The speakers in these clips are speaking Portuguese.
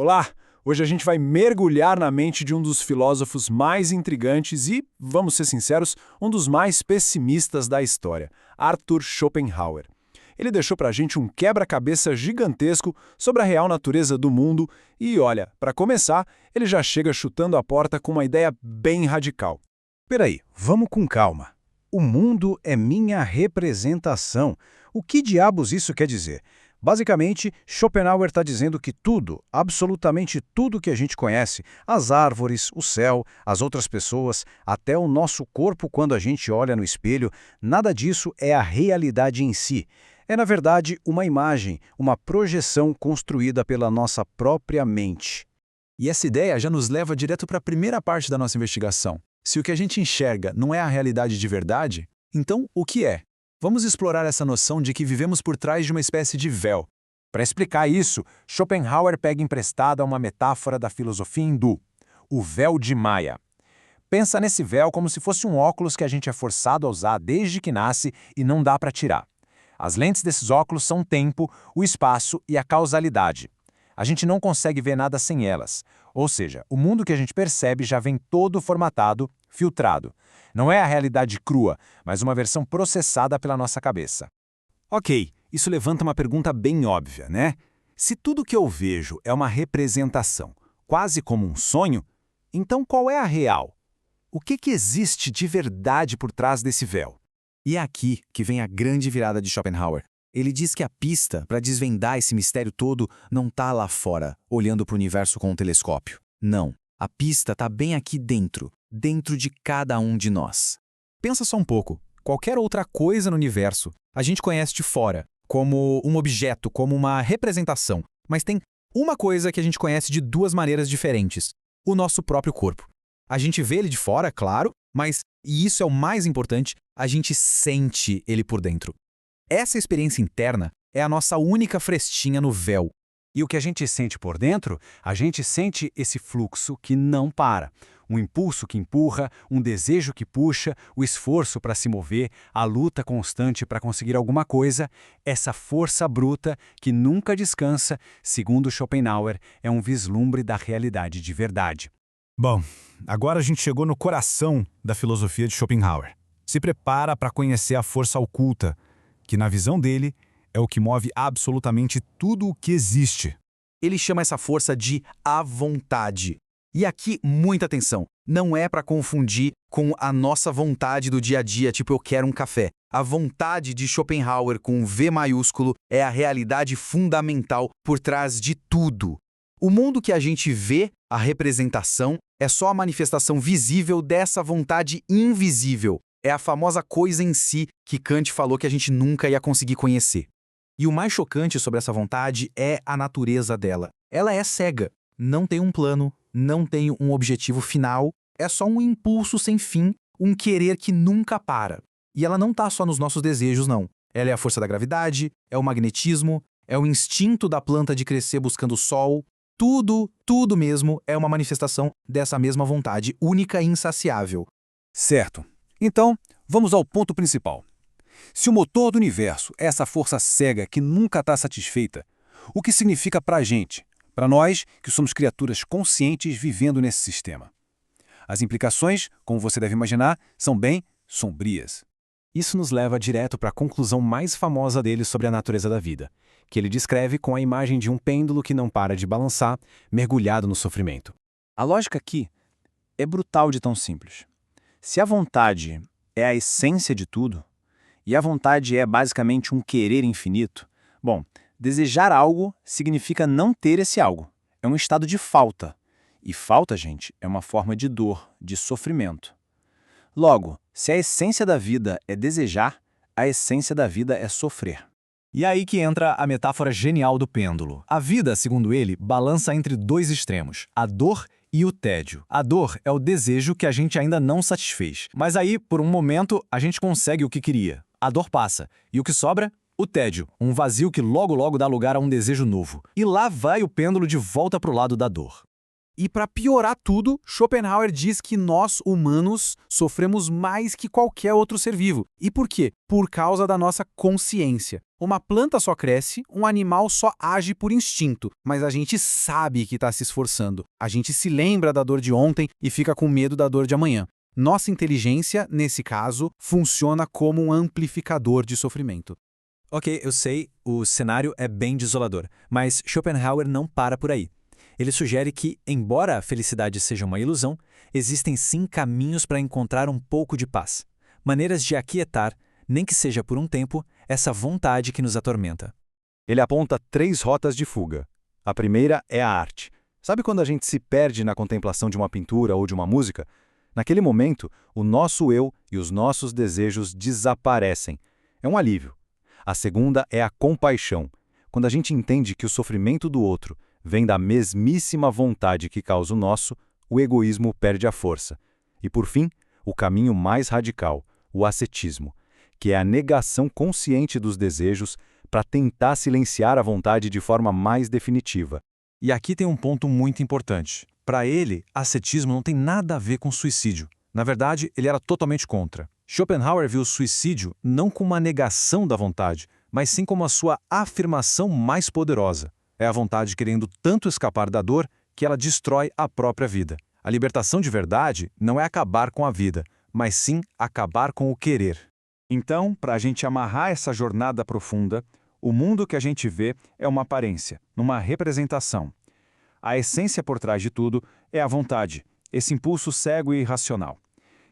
Olá! Hoje a gente vai mergulhar na mente de um dos filósofos mais intrigantes e, vamos ser sinceros, um dos mais pessimistas da história, Arthur Schopenhauer. Ele deixou pra gente um quebra-cabeça gigantesco sobre a real natureza do mundo e, olha, para começar, ele já chega chutando a porta com uma ideia bem radical. Peraí, vamos com calma. O mundo é minha representação. O que diabos isso quer dizer? Basicamente, Schopenhauer está dizendo que tudo, absolutamente tudo que a gente conhece, as árvores, o céu, as outras pessoas, até o nosso corpo quando a gente olha no espelho, nada disso é a realidade em si. É, na verdade, uma imagem, uma projeção construída pela nossa própria mente. E essa ideia já nos leva direto para a primeira parte da nossa investigação. Se o que a gente enxerga não é a realidade de verdade, então o que é? Vamos explorar essa noção de que vivemos por trás de uma espécie de véu. Para explicar isso, Schopenhauer pega emprestada uma metáfora da filosofia hindu, o véu de Maya. Pensa nesse véu como se fosse um óculos que a gente é forçado a usar desde que nasce e não dá para tirar. As lentes desses óculos são o tempo, o espaço e a causalidade. A gente não consegue ver nada sem elas. Ou seja, o mundo que a gente percebe já vem todo formatado, filtrado. Não é a realidade crua, mas uma versão processada pela nossa cabeça. Ok, isso levanta uma pergunta bem óbvia, né? Se tudo que eu vejo é uma representação, quase como um sonho, então qual é a real? O que existe de verdade por trás desse véu? E é aqui que vem a grande virada de Schopenhauer. Ele diz que a pista para desvendar esse mistério todo não está lá fora, olhando para o universo com um telescópio. Não, a pista está bem aqui dentro de cada um de nós. Pensa só um pouco. Qualquer outra coisa no universo a gente conhece de fora, como um objeto, como uma representação. Mas tem uma coisa que a gente conhece de duas maneiras diferentes: o nosso próprio corpo. A gente vê ele de fora, claro, mas, e isso é o mais importante, a gente sente ele por dentro. Essa experiência interna é a nossa única frestinha no véu. E o que a gente sente por dentro, a gente sente esse fluxo que não para. Um impulso que empurra, um desejo que puxa, o esforço para se mover, a luta constante para conseguir alguma coisa, essa força bruta que nunca descansa, segundo Schopenhauer, é um vislumbre da realidade de verdade. Bom, agora a gente chegou no coração da filosofia de Schopenhauer. Se prepara para conhecer a força oculta, que na visão dele é o que move absolutamente tudo o que existe. Ele chama essa força de a vontade. E aqui, muita atenção, não é para confundir com a nossa vontade do dia a dia, tipo eu quero um café. A vontade de Schopenhauer com V maiúsculo é a realidade fundamental por trás de tudo. O mundo que a gente vê, a representação, é só a manifestação visível dessa vontade invisível. É a famosa coisa em si que Kant falou que a gente nunca ia conseguir conhecer. E o mais chocante sobre essa vontade é a natureza dela. Ela é cega, não tem um plano, não tem um objetivo final, é só um impulso sem fim, um querer que nunca para. E ela não está só nos nossos desejos, não. Ela é a força da gravidade, é o magnetismo, é o instinto da planta de crescer buscando o sol. Tudo mesmo é uma manifestação dessa mesma vontade única e insaciável. Certo. Então, vamos ao ponto principal. Se o motor do universo é essa força cega que nunca está satisfeita, o que significa para a gente, para nós que somos criaturas conscientes vivendo nesse sistema? As implicações, como você deve imaginar, são bem sombrias. Isso nos leva direto para a conclusão mais famosa dele sobre a natureza da vida, que ele descreve com a imagem de um pêndulo que não para de balançar, mergulhado no sofrimento. A lógica aqui é brutal de tão simples. Se a vontade é a essência de tudo, e a vontade é basicamente um querer infinito, bom, desejar algo significa não ter esse algo. É um estado de falta. E falta, gente, é uma forma de dor, de sofrimento. Logo, se a essência da vida é desejar, a essência da vida é sofrer. E aí que entra a metáfora genial do pêndulo. A vida, segundo ele, balança entre dois extremos, a dor e o tédio. A dor é o desejo que a gente ainda não satisfez. Mas aí, por um momento, a gente consegue o que queria. A dor passa. E o que sobra? O tédio, um vazio que logo dá lugar a um desejo novo. E lá vai o pêndulo de volta para o lado da dor. E para piorar tudo, Schopenhauer diz que nós, humanos, sofremos mais que qualquer outro ser vivo. E por quê? Por causa da nossa consciência. Uma planta só cresce, um animal só age por instinto, mas a gente sabe que está se esforçando. A gente se lembra da dor de ontem e fica com medo da dor de amanhã. Nossa inteligência, nesse caso, funciona como um amplificador de sofrimento. Ok, eu sei, o cenário é bem desolador, mas Schopenhauer não para por aí. Ele sugere que, embora a felicidade seja uma ilusão, existem sim caminhos para encontrar um pouco de paz. Maneiras de aquietar, nem que seja por um tempo, essa vontade que nos atormenta. Ele aponta 3 rotas de fuga. A primeira é a arte. Sabe quando a gente se perde na contemplação de uma pintura ou de uma música? Naquele momento, o nosso eu e os nossos desejos desaparecem. É um alívio. A segunda é a compaixão. Quando a gente entende que o sofrimento do outro vem da mesmíssima vontade que causa o nosso, o egoísmo perde a força. E por fim, o caminho mais radical, o ascetismo, que é a negação consciente dos desejos para tentar silenciar a vontade de forma mais definitiva. E aqui tem um ponto muito importante. Para ele, ascetismo não tem nada a ver com suicídio. Na verdade, ele era totalmente contra. Schopenhauer viu o suicídio não como uma negação da vontade, mas sim como a sua afirmação mais poderosa. É a vontade querendo tanto escapar da dor que ela destrói a própria vida. A libertação de verdade não é acabar com a vida, mas sim acabar com o querer. Então, para a gente amarrar essa jornada profunda, o mundo que a gente vê é uma aparência, uma representação. A essência por trás de tudo é a vontade, esse impulso cego e irracional.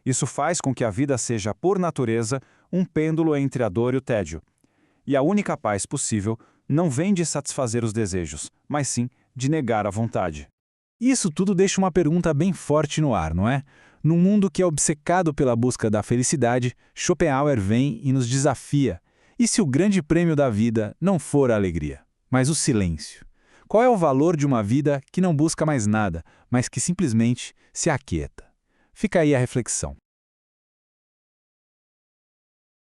Isso faz com que a vida seja, por natureza, um pêndulo entre a dor e o tédio. E a única paz possível não vem de satisfazer os desejos, mas sim de negar a vontade. Isso tudo deixa uma pergunta bem forte no ar, não é? Num mundo que é obcecado pela busca da felicidade, Schopenhauer vem e nos desafia. E se o grande prêmio da vida não for a alegria, mas o silêncio? Qual é o valor de uma vida que não busca mais nada, mas que simplesmente se aquieta? Fica aí a reflexão.